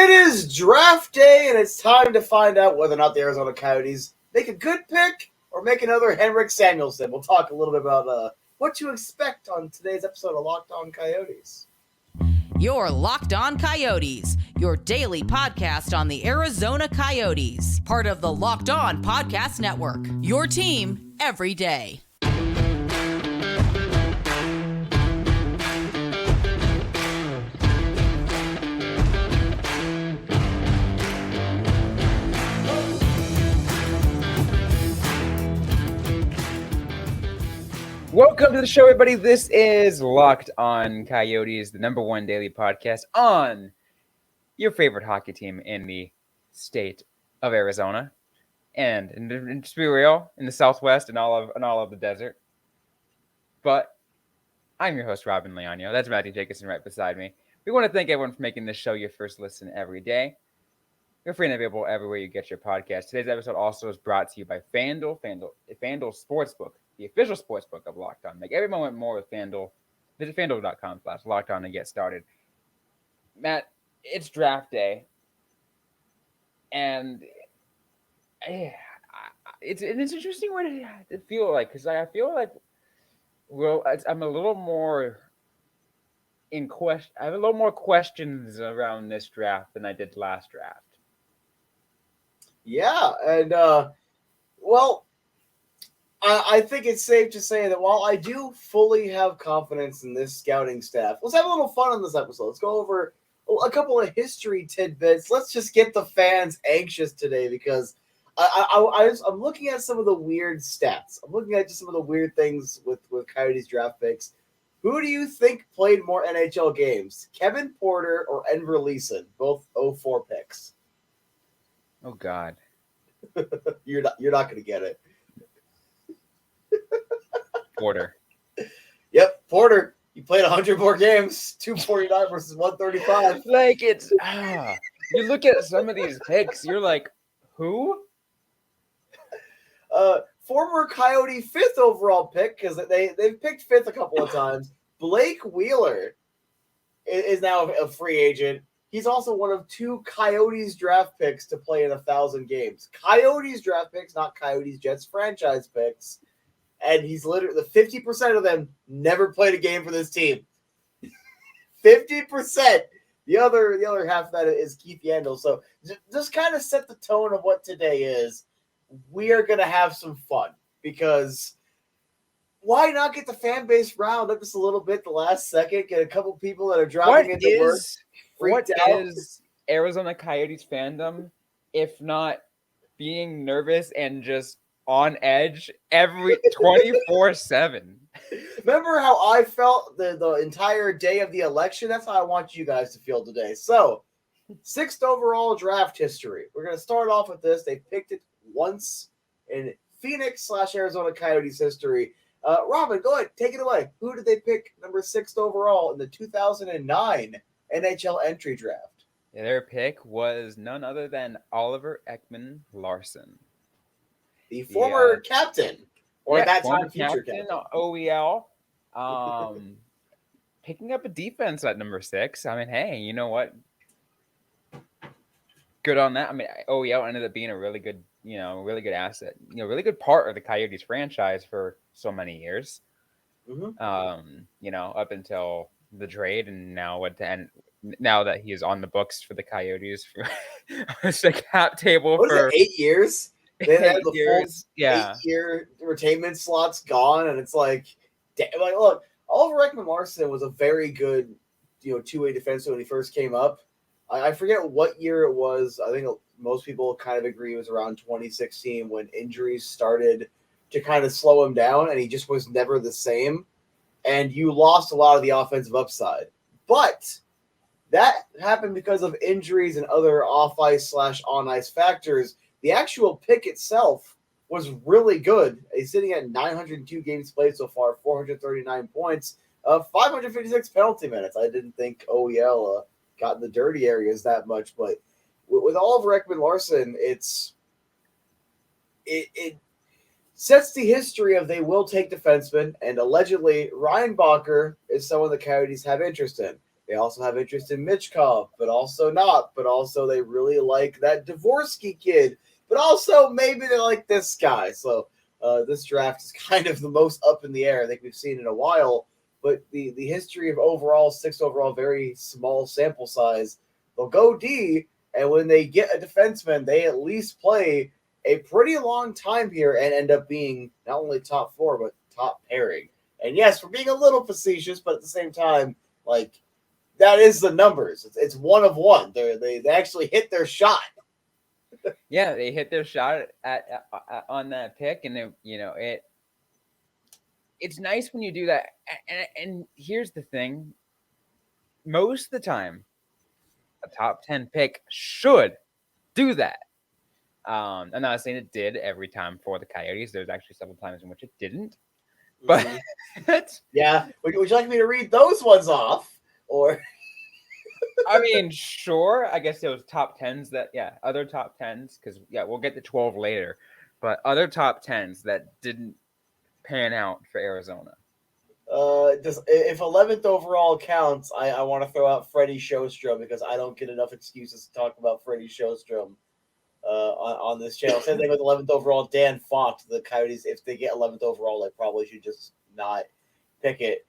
It is draft day, and it's time to find out whether or not the Arizona Coyotes make a good pick or make another Henrik Samuelsson. We'll talk a little bit about what to expect on today's episode of Locked On Coyotes. You're Locked On Coyotes, your daily podcast on the Arizona Coyotes, part of the Locked On Podcast Network, your team every day. Welcome to the show, everybody. This is Locked On Coyotes, the number one daily podcast on your favorite hockey team in the state of Arizona, and to be real, in the Southwest and all of the desert. But I'm your host, Robyn Leonio. That's Matthew Jacobson right beside me. We want to thank everyone for making this show your first listen every day. We're free and available everywhere you get your podcast. Today's episode also is brought to you by FanDuel Sportsbook, the official sportsbook of Locked On. Make every moment more with FanDuel. Visit FanDuel.com/LockedOn to get started. Matt, it's draft day, and it's an interesting way to feel like, because I feel like I'm a little more in question. I have a little more questions around this draft than I did last draft. Yeah, and I think it's safe to say that while I do fully have confidence in this scouting staff, let's have a little fun on this episode. Let's go over a couple of history tidbits. Let's just get the fans anxious today, because I'm looking at some of the weird stats. I'm looking at just some of the weird things with Coyotes draft picks. Who do you think played more NHL games, Kevin Porter or Enver Leeson? Both 04 picks. Oh God, you're not going to get it. Porter. Yep, Porter. You played 100 more games, 249 versus 135. Like, it's you look at some of these picks, you're like, who? Former Coyote 5th overall pick, because they've picked 5th a couple of times. Blake Wheeler is now a free agent. He's also one of 2 Coyotes draft picks to play in 1,000 games. Coyotes draft picks, not Coyotes Jets franchise picks. And he's literally, the 50% of them never played a game for this team. 50%. The other half of that is Keith Yandel. So just kind of set the tone of what today is. We are going to have some fun, because why not get the fan base riled up just a little bit the last second, get a couple people that are driving into work. What is Arizona Coyotes fandom if not being nervous and just on edge every 24/7? Remember how I felt the entire day of the election? That's how I want you guys to feel today. So, 6th overall draft history. We're going to start off with this. They picked it once in Phoenix/Arizona Coyotes history. Robyn, go ahead. Take it away. Who did they pick number 6th overall in the 2009 NHL entry draft? Their pick was none other than Oliver Ekman-Larsson, the former captain, or at that time future captain. OEL, picking up a defense at number 6. I mean, hey, you know what? Good on that. I mean, OEL ended up being a really good, really good asset. Really good part of the Coyotes franchise for so many years. Mm-hmm. Up until the trade, and now now that he is on the books for the Coyotes for the cap table for 8 years. They had the 8 years, full 8-year retainment slots gone, and it's like look, Oliver Ekman-Larsson was a very good, two-way defenseman when he first came up. I forget what year it was. I think most people kind of agree it was around 2016 when injuries started to kind of slow him down, and he just was never the same. And you lost a lot of the offensive upside. But that happened because of injuries and other off-ice / on-ice factors. The actual pick itself was really good. He's sitting at 902 games played so far, 439 points, 556 penalty minutes. I didn't think OEL got in the dirty areas that much, but with Oliver Ekman-Larsson, it sets the history of they will take defensemen, and allegedly Ryan Bacher is someone the Coyotes have interest in. They also have interest in Mitchkov, but also not. But also they really like that Dvorsky kid. But also maybe they like this guy. So this draft is kind of the most up in the air I think we've seen in a while. But the history of overall, 6 overall, very small sample size, they'll go D, and when they get a defenseman, they at least play a pretty long time here and end up being not only top 4, but top pairing. And yes, we're being a little facetious, but at the same time, like, that is the numbers. It's 1 of 1. They actually hit their shot. Yeah, they hit their shot at on that pick, and it's nice when you do that. And here's the thing: most of the time, a top 10 pick should do that. I'm not saying it did every time for the Coyotes. There's actually several times in which it didn't. But yeah, would you like me to read those ones off? Or I mean, sure. I guess those top 10s other top 10s, because we'll get to 12 later, but other top 10s that didn't pan out for Arizona. If 11th overall counts, I want to throw out Freddie Sjostrom because I don't get enough excuses to talk about Freddie Sjostrom on this channel. Same thing with 11th overall, Dan Font. The Coyotes, if they get 11th overall, they probably should just not pick it.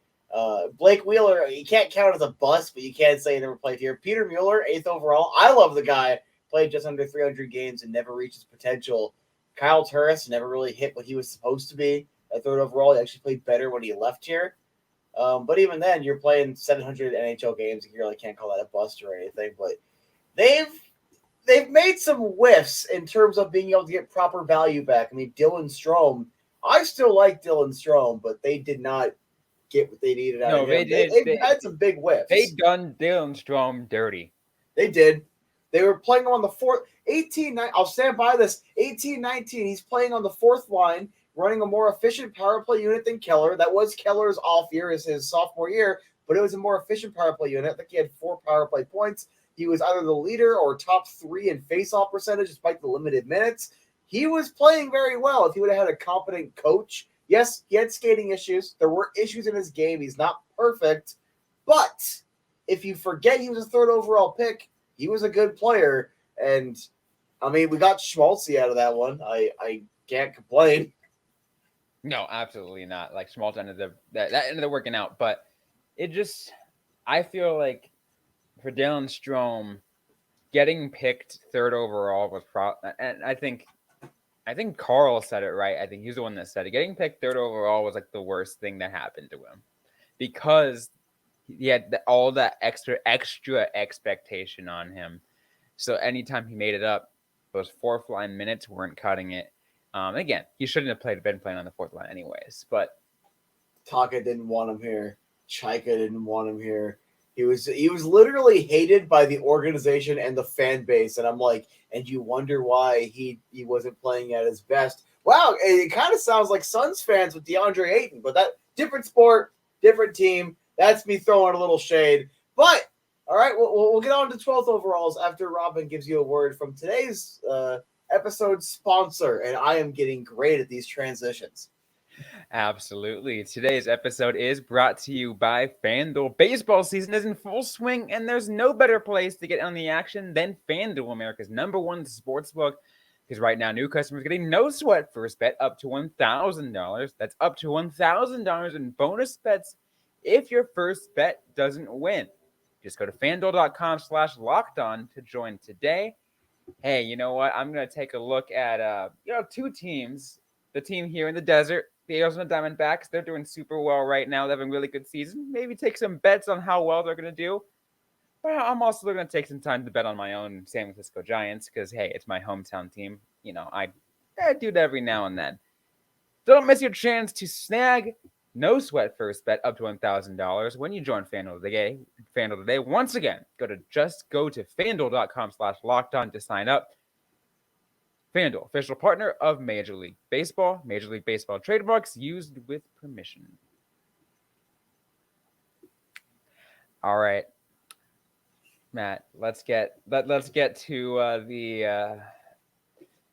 Blake Wheeler, you can't count as a bust, but you can't say he never played here. Peter Mueller, 8th overall. I love the guy. Played just under 300 games and never reached his potential. Kyle Turris never really hit what he was supposed to be. At 3rd overall, he actually played better when he left here. But even then, you're playing 700 NHL games, and you really can't call that a bust or anything. But they've made some whiffs in terms of being able to get proper value back. I mean, Dylan Strome, I still like Dylan Strome, but they did not get what they needed out of him. They've had some big whiffs. They done Dylan Strome dirty. They did. They were playing on the 18-19. I'll stand by this. 18-19. He's playing on the 4th line, running a more efficient power play unit than Keller. That was Keller's off year as his sophomore year, but it was a more efficient power play unit. I think he had 4 power play points. He was either the leader or top 3 in face-off percentage despite the limited minutes. He was playing very well if he would have had a competent coach. Yes, he had skating issues. There were issues in his game. He's not perfect. But if you forget he was a 3rd overall pick, he was a good player. And, I mean, we got Schmaltzy out of that one. I can't complain. No, absolutely not. Like, Schmaltz ended up working out. But it just – I feel like for Dylan Strome, getting picked 3rd overall was and I think Carl said it right. I think he's the one that said it. Getting picked 3rd overall was like the worst thing that happened to him because he had all that extra expectation on him. So anytime he made it up, those 4th line minutes weren't cutting it. Again, he shouldn't have been playing on the 4th line anyways. But Taka didn't want him here. Chaika didn't want him here. He was literally hated by the organization and the fan base, and I'm like, and you wonder why he wasn't playing at his best. Wow, it kind of sounds like Suns fans with DeAndre Ayton, but that different sport, different team. That's me throwing a little shade. But all right, we'll get on to 12th overalls after Robyn gives you a word from today's episode sponsor, and I am getting great at these transitions. Absolutely. Today's episode is brought to you by FanDuel. Baseball season is in full swing, and there's no better place to get on the action than FanDuel, America's #1 sportsbook. Because right now, new customers are getting no sweat first bet up to $1,000. That's up to $1,000 in bonus bets if your first bet doesn't win. Just go to FanDuel.com/lockedon to join today. Hey, you know what? I'm going to take a look at 2 teams. The team here in the desert, the Arizona Diamondbacks, they're doing super well right now. They're having a really good season. Maybe take some bets on how well they're going to do. But I'm also going to take some time to bet on my own San Francisco Giants because, hey, it's my hometown team. You know, I do that every now and then. Don't miss your chance to snag no sweat first bet up to $1,000 when you join FanDuel today. Once again, go to FanDuel.com/lockedon to sign up. FanDuel, official partner of Major League Baseball. Major League Baseball trademarks used with permission. All right, Matt. Let's get to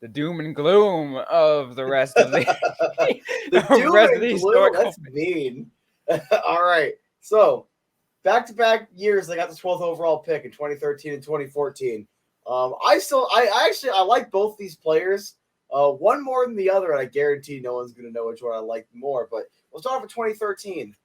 the doom and gloom of the rest of the the doom and gloom. That's mean. All right, so back-to-back years, they got the 12th overall pick in 2013 and 2014. I like both these players. One more than the other, and I guarantee no one's going to know which one I like more. But we'll start off with 2013.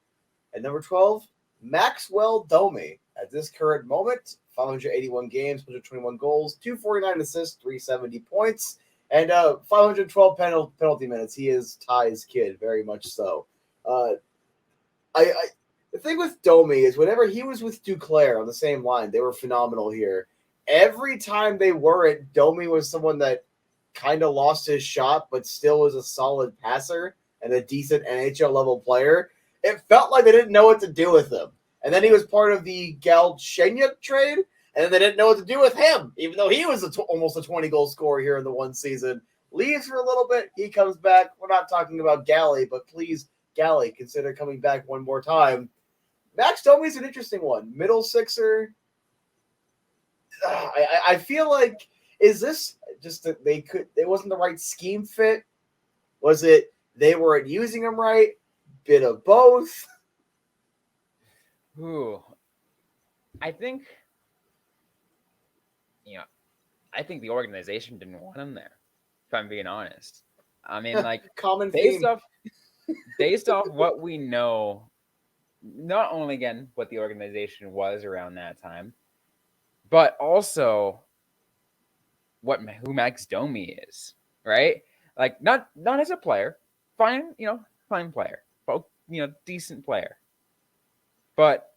At number 12, Maxwell Domi. At this current moment, 581 games, 121 goals, 249 assists, 370 points, and 512 penalty minutes. He is Ty's kid, very much so. The thing with Domi is whenever he was with Duclair on the same line, they were phenomenal here. Every time they weren't, Domi was someone that kind of lost his shot, but still was a solid passer and a decent NHL level player. It felt like they didn't know what to do with him. And then he was part of the Galchenyuk trade, and then they didn't know what to do with him, even though he was almost a 20-goal scorer here in the one season. Leaves for a little bit, he comes back. We're not talking about Galley, but please, Galley, consider coming back one more time. Max Domi's an interesting one. Middle sixer. I feel like, is this just that it wasn't the right scheme fit? Was it they weren't using him right? Bit of both. Ooh, I think the organization didn't want him there. If I'm being honest, I mean, like common based theme. off what we know, not only again what the organization was around that time, but also who Max Domi is, right? Like not as a player, fine player, but decent player. But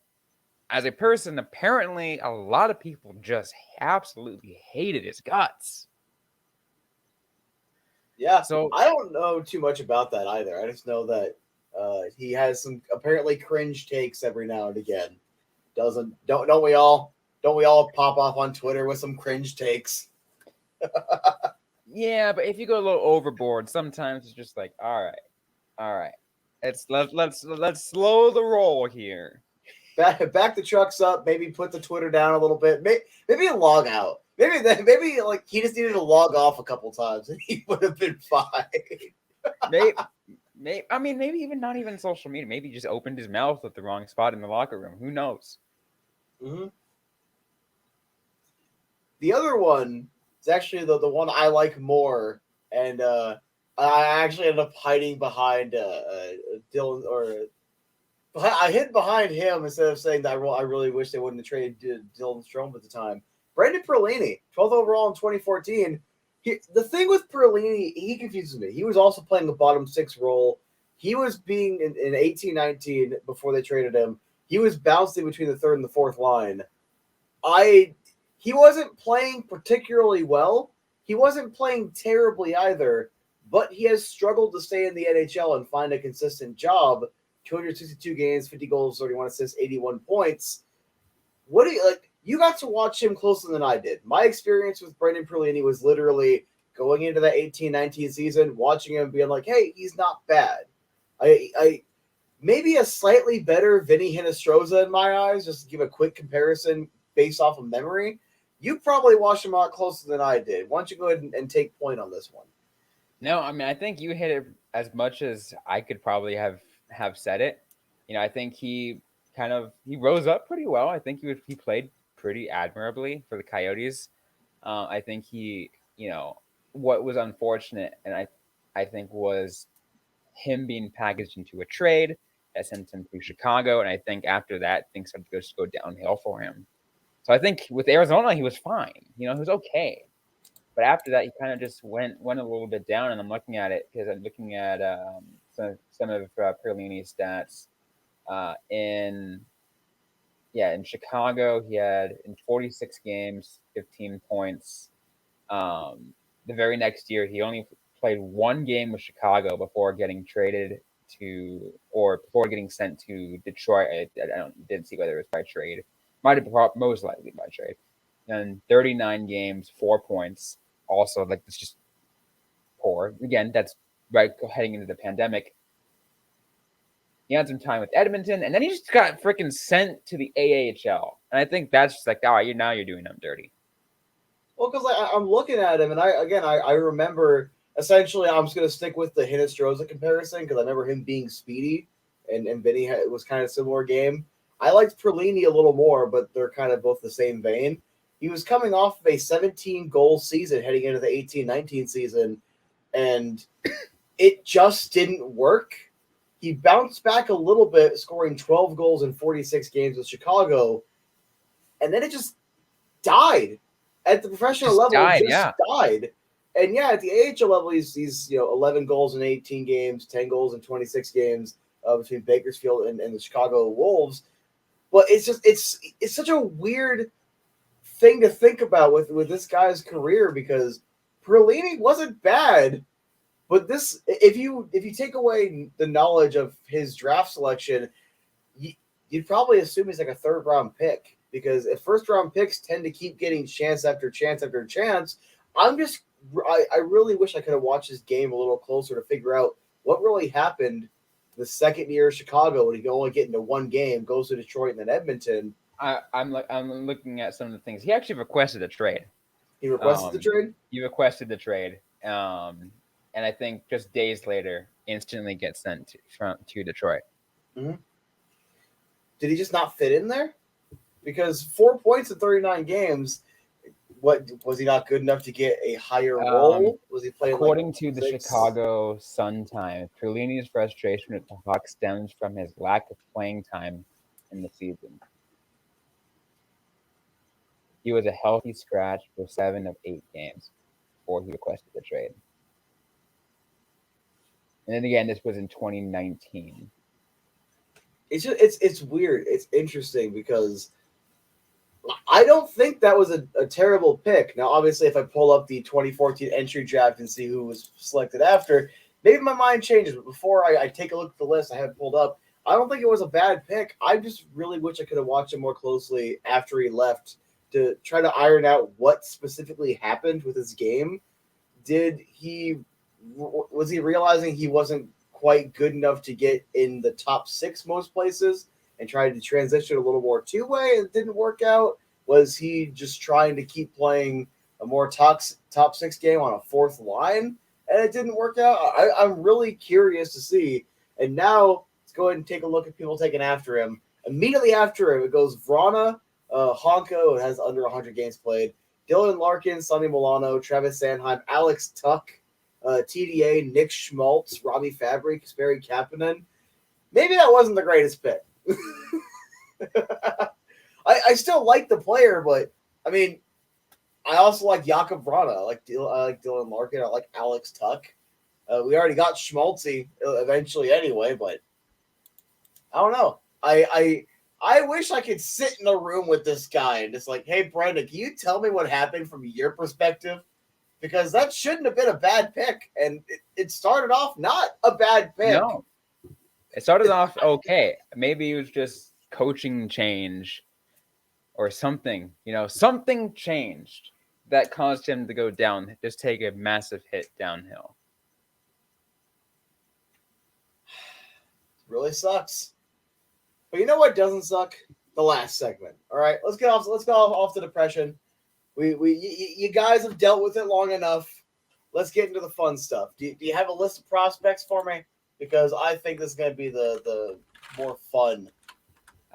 as a person, apparently a lot of people just absolutely hated his guts. Yeah, So I don't know too much about that either. I just know that he has some apparently cringe takes every now and again. Don't we all pop off on Twitter with some cringe takes? yeah, but if you go a little overboard, sometimes it's just like, all right, let's slow the roll here. Back the trucks up. Maybe put the Twitter down a little bit. Maybe a log out. Maybe like he just needed to log off a couple times and he would have been fine. Maybe even not even social media. Maybe he just opened his mouth at the wrong spot in the locker room. Who knows? Mm-hmm. The other one is actually the one I like more, and I actually ended up hiding behind Dylan, or I hid behind him instead of saying that I really wish they wouldn't have traded Dylan Strome at the time. Brendan Perlini, 12th overall in 2014. The thing with Perlini, he confuses me. He was also playing the bottom six role. He was being in 18-19 before they traded him. He was bouncing between the third and the fourth line. He wasn't playing particularly well. He wasn't playing terribly either, but he has struggled to stay in the NHL and find a consistent job. 262 games, 50 goals, 31 assists, 81 points. What do you like? You got to watch him closer than I did. My experience with Brendan Perlini was literally going into that 18-19 season, watching him being like, hey, he's not bad. I maybe a slightly better Vinny Hinostroza in my eyes, just to give a quick comparison based off of memory. You probably watched him a lot closer than I did. Why don't you go ahead and take point on this one? No, I mean, I think you hit it as much as I could probably have said it. I think he rose up pretty well. I think he played pretty admirably for the Coyotes. I think what was unfortunate, and I think was him being packaged into a trade that sent him to Chicago, and I think after that things started to just go downhill for him. So I think with Arizona he was fine. He was okay, but after that he kind of just went a little bit down. And I'm looking at it because I'm looking at some of Perlini's stats. In Chicago, he had in 46 games, 15 points. The very next year, he only played one game with Chicago before getting traded before getting sent to Detroit. I didn't see whether it was by trade. Might have been most likely by trade. And 39 games, 4 points. Also, like, it's just poor. Again, that's right heading into the pandemic. He had some time with Edmonton, and then he just got freaking sent to the AHL. And I think that's just like, all right, now you're doing him dirty. Well, because I'm looking at him, and I remember, essentially, I'm just going to stick with the Hinostroza comparison, because I remember him being speedy, and Vinny was kind of a similar game. I liked Perlini a little more, but they're kind of both the same vein. He was coming off of a 17-goal season heading into the 18-19 season, and it just didn't work. He bounced back a little bit, scoring 12 goals in 46 games with Chicago, and then it just died. At the professional level, it just died. And yeah, at the AHL level, he's 11 goals in 18 games, 10 goals in 26 games between Bakersfield and the Chicago Wolves. But it's such a weird thing to think about with this guy's career, because Perlini wasn't bad, but this, if you take away the knowledge of his draft selection, you'd probably assume he's like a third round pick, because if first round picks tend to keep getting chance after chance after chance, I really wish I could have watched his game a little closer to figure out what really happened the second year of Chicago when he could only get into one game, goes to Detroit and then Edmonton. I'm looking at some of the things. He actually requested a trade. He requested the trade? He requested the trade. And I think just days later, instantly gets sent to Detroit. Mm-hmm. Did he just not fit in there? Because 4 points in 39 games, what was he not good enough to get a higher role? Was he playing? According to the Chicago Sun-Times, Perlini's frustration with the Hawks stems from his lack of playing time in the season. He was a healthy scratch for 7 of 8 games before he requested the trade. And then again, this was in 2019. It's weird. It's interesting because I don't think that was a terrible pick. Now, obviously, if I pull up the 2014 entry draft and see who was selected after, maybe my mind changes. But before I take a look at the list I have pulled up, I don't think it was a bad pick. I just really wish I could have watched him more closely after he left to try to iron out what specifically happened with his game. Was he realizing he wasn't quite good enough to get in the top 6 most places and tried to transition a little more two-way and it didn't work out? Was he just trying to keep playing a more top 6 game on a fourth line and it didn't work out? I'm really curious to see. And now let's go ahead and take a look at people taking after him. Immediately after him, it goes Vrana, Honko, has under 100 games played, Dylan Larkin, Sonny Milano, Travis Sanheim, Alex Tuck, TDA, Nick Schmaltz, Robbie Fabry, Kasperi Kapanen. Maybe that wasn't the greatest pick. I still like the player, but I mean, I also like Jakub Vrana. I like Dylan Larkin. I like Alex Tuck. We already got Schmaltzy eventually anyway, but I don't know. I wish I could sit in a room with this guy and just like, hey, Brenda, can you tell me what happened from your perspective? Because that shouldn't have been a bad pick, and it started off not a bad pick. No, it started off okay. Maybe it was just coaching change or something. Something changed that caused him to go down, just take a massive hit downhill. Really sucks. But you know what doesn't suck? The last segment. All right, let's get off the depression. You guys have dealt with it long enough. Let's get into the fun stuff. Do you have a list of prospects for me? Because I think this is going to be the more fun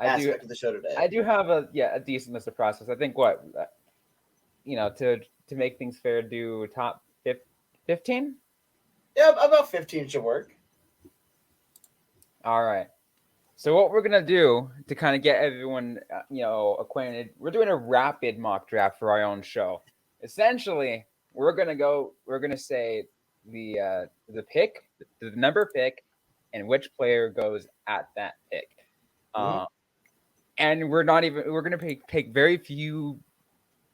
aspect of the show today. I do have a decent list of prospects. I think to make things fair, do top 15? Yeah, about 15 should work. All right. So what we're going to do to kind of get everyone, acquainted, we're doing a rapid mock draft for our own show. Essentially, we're going to say the pick, the number pick, and which player goes at that pick. Mm-hmm. And we're going to take very few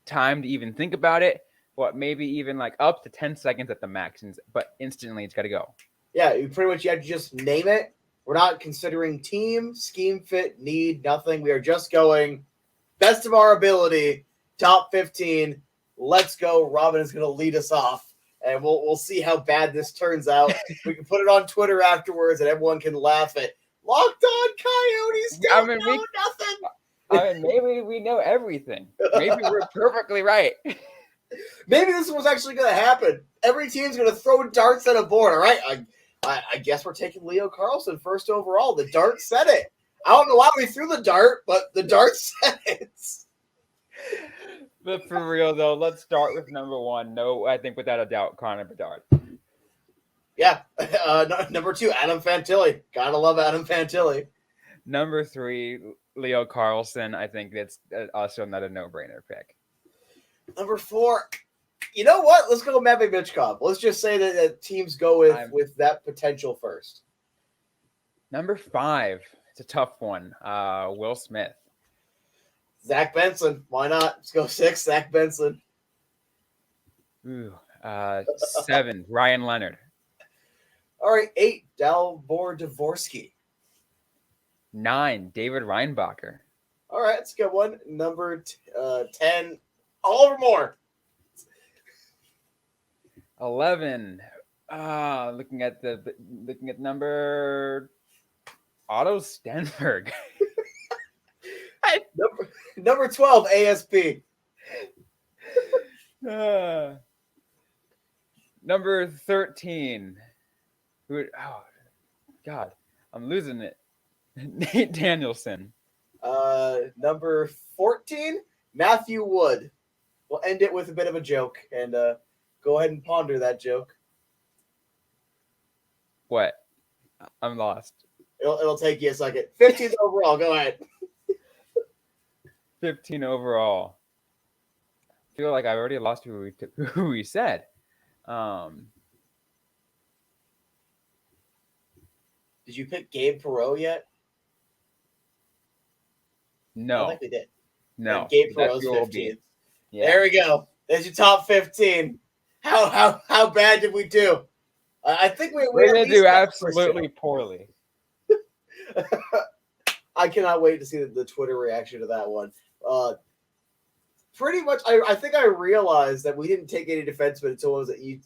time to even think about it, but maybe even like up to 10 seconds at the max, but instantly it's got to go. Yeah, you have to just name it. We're not considering team, scheme fit, need, nothing. We are just going best of our ability, top 15. Let's go. Robyn is going to lead us off, and we'll see how bad this turns out. We can put it on Twitter afterwards, and everyone can laugh at Locked On Coyotes. Don't know nothing. Maybe we know everything. Maybe we're perfectly right. Maybe this was actually going to happen. Every team's going to throw darts at a board. All right, I guess we're taking Leo Carlson first overall. The dart said it. I don't know why we threw the dart, but the dart said it. But for real though, let's start with number one. No, I think without a doubt, Connor Bedard. Yeah. Number 2, Adam Fantilli. Gotta love Adam Fantilli. Number 3, Leo Carlson. I think that's also not a no-brainer pick. Number 4, you know what? Let's go with Matt Mitchkov. Let's just say that teams go with that potential first. Number 5, it's a tough one. Will Smith. Zach Benson. Why not? Let's go 6, Zach Benson. Ooh, 7, Ryan Leonard. All right, 8, Dalibor Dvorsky. 9, David Reinbacher. All right, that's a good one. Number 10, Oliver Moore. 11, looking at number Otto Stenberg. Number 12, ASP. Number 13. Oh, God. I'm losing it. Nate Danielson. Number 14, Matthew Wood. We'll end it with a bit of a joke, and go ahead and ponder that joke. What? I'm lost. It'll take you a second. 15th overall. Go ahead. 15 overall. I feel like I've already lost who we said. Did you pick Gabe Perreault yet? No. I don't think we did. No. Gabe Perreault's 15th. Yeah. There we go. There's your top 15. How bad did we do? I think we're going to do absolutely poorly. I cannot wait to see the Twitter reaction to that one. Pretty much, I think I realized that we didn't take any defensemen until was it you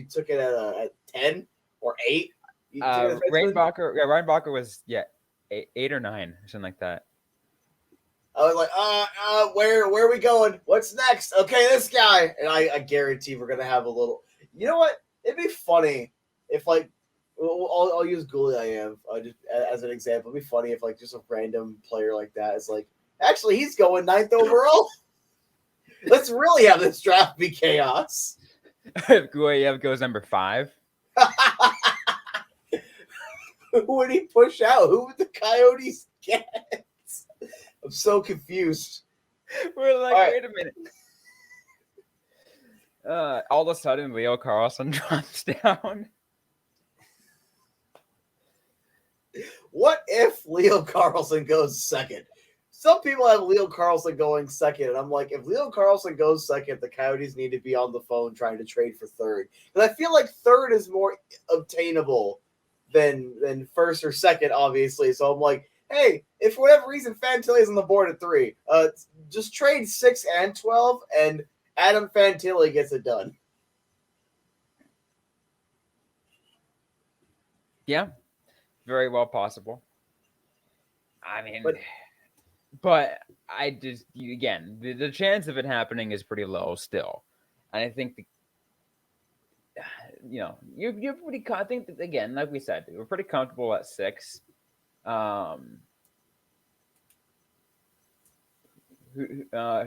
took it at 10 or 8. Reinbacher was 8 or 9 or something like that. I was like, where are we going? What's next? Okay, this guy. And I guarantee we're gonna have a little. You know what? It'd be funny if I'll use Gulyayev just as an example. It'd be funny if just a random player like that is like, actually he's going 9th overall. Let's really have this draft be chaos. If Gulyayev goes number 5. Who would he push out? Who would the Coyotes get? I'm so confused. We're like, wait a minute. All of a sudden, Leo Carlson drops down. What if Leo Carlson goes second? Some people have Leo Carlson going second, and I'm like, if Leo Carlson goes second, the Coyotes need to be on the phone trying to trade for third. Because I feel like third is more obtainable than first or second, obviously. So I'm like, hey, if for whatever reason Fantilli's on the board at 3, just trade 6 and 12, and Adam Fantilli gets it done. Yeah, very well possible. I mean, but I just, again, the chance of it happening is pretty low still. And I think, you're pretty, I think, that, again, like we said, we're pretty comfortable at 6. Who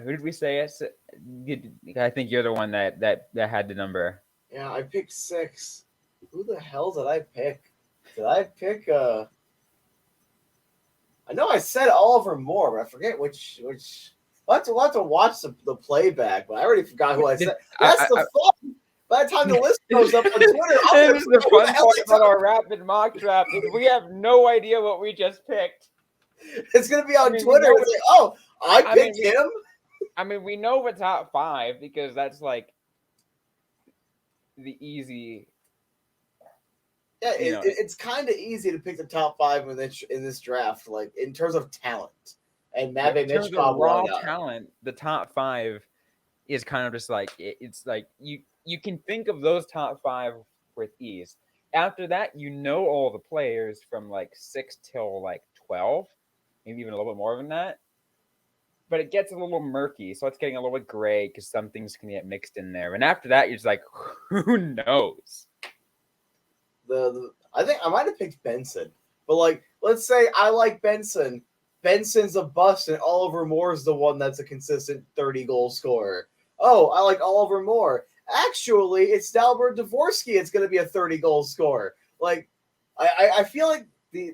did we say? I think you're the one that had the number. Yeah, I picked 6. Who the hell did I pick? Did I pick I know I said Oliver Moore, but I forget which. We'll have to watch the playback, but I already forgot who I said. That's the fun. By the time the list goes up on Twitter, this is the fun part about our rapid mock draft is we have no idea what we just picked. It's gonna be on Twitter. It's like, oh, I picked him. I mean, we know the top 5 because that's like the easy. Yeah, it's kind of easy to pick the top 5 in this draft, like in terms of talent. And Matt Mitchkov, raw talent, the top 5 is kind of just like it's like you can think of those top 5 with ease. After that, all the players from like 6 till like 12, maybe even a little bit more than that. But it gets a little murky, so it's getting a little bit gray because some things can get mixed in there. And after that, you're just like, who knows? I think I might have picked Benson, but like let's say I like Benson. Benson's a bust, and Oliver Moore's the one that's a consistent 30-goal scorer. Oh, I like Oliver Moore. Actually, it's Dalbert Dvorsky. It's going to be a 30-goal scorer. Like, I feel like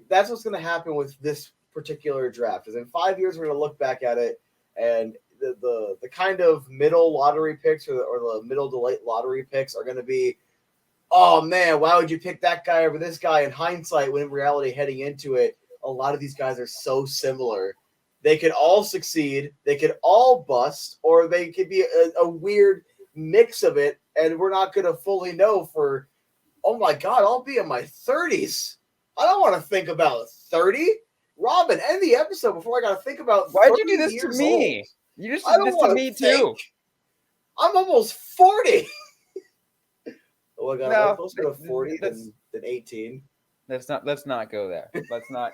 that's what's going to happen with this particular draft. Is in 5 years we're going to look back at it, and the kind of middle lottery picks or the middle to late lottery picks are going to be, oh man, why would you pick that guy over this guy? In hindsight, when in reality, heading into it, a lot of these guys are so similar. They could all succeed, they could all bust, or they could be a weird mix of it, and we're not going to fully know for, oh my God, I'll be in my 30s. I don't want to think about 30. Robyn, end the episode before I got to think about 30 Why'd you do this to years me? old. You just I did don't this to want me to think. too. I'm almost 40. Oh my God, No, I'm closer to 40 than 18. Let's not go there. Let's not.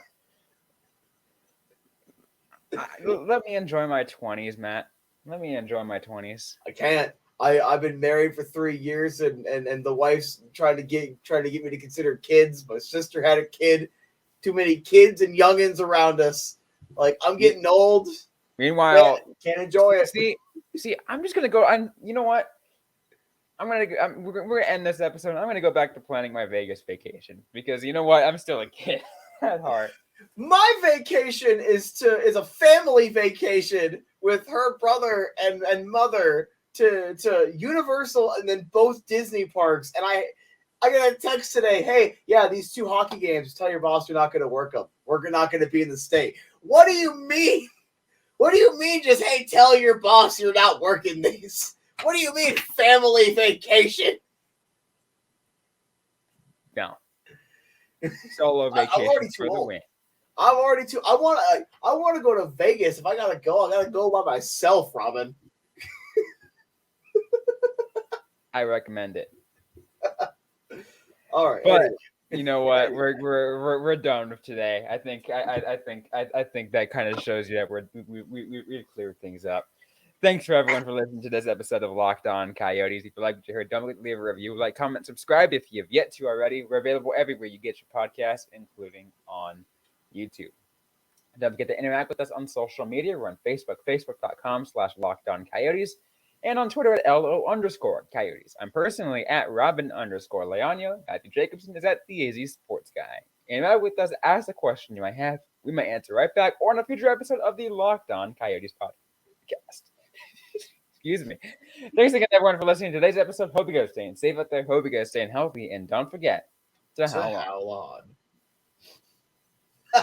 Let me enjoy my 20s, Matt. Let me enjoy my 20s. I can't. I've been married for 3 years, and the wife's trying to get me to consider kids. My sister had a kid. Too many kids and youngins around us. Like, I'm getting old. Meanwhile, can't enjoy it. See, I'm just gonna go. You know what? We're gonna end this episode. I'm gonna go back to planning my Vegas vacation because you know what? I'm still a kid at heart. My vacation is a family vacation with her brother and mother to Universal and then both Disney parks. And I got a text today. Hey, yeah, these 2 hockey games. Tell your boss you're not going to work them. We're not going to be in the state. What do you mean? What do you mean? Just hey, tell your boss you're not working these. What do you mean family vacation? No. Solo vacation I'm already too for the old. win. I'm already too. I want to go to Vegas. If I gotta go by myself, Robyn. I recommend it. All right, but anyway. You know what? We're done with today. I think that kind of shows you that we cleared things up. Thanks for everyone for listening to this episode of Locked On Coyotes. If you like what you heard, don't forget to leave a review, like, comment, subscribe if you have yet to already. We're available everywhere you get your podcasts, including on YouTube. Don't forget to interact with us on social media. We're on Facebook, facebook.com/LockedOnCoyotes, and on Twitter at LO_Coyotes. I'm personally at Robyn_Leano. Matthew Jacobson is at the AZ Sports Guy. Interact with us, ask a question you might have. We might answer right back, or in a future episode of the Locked On Coyotes podcast. Excuse me. Thanks again, everyone, for listening to today's episode. Hope you guys are staying safe out there. Hope you guys are staying healthy. And don't forget to howl on.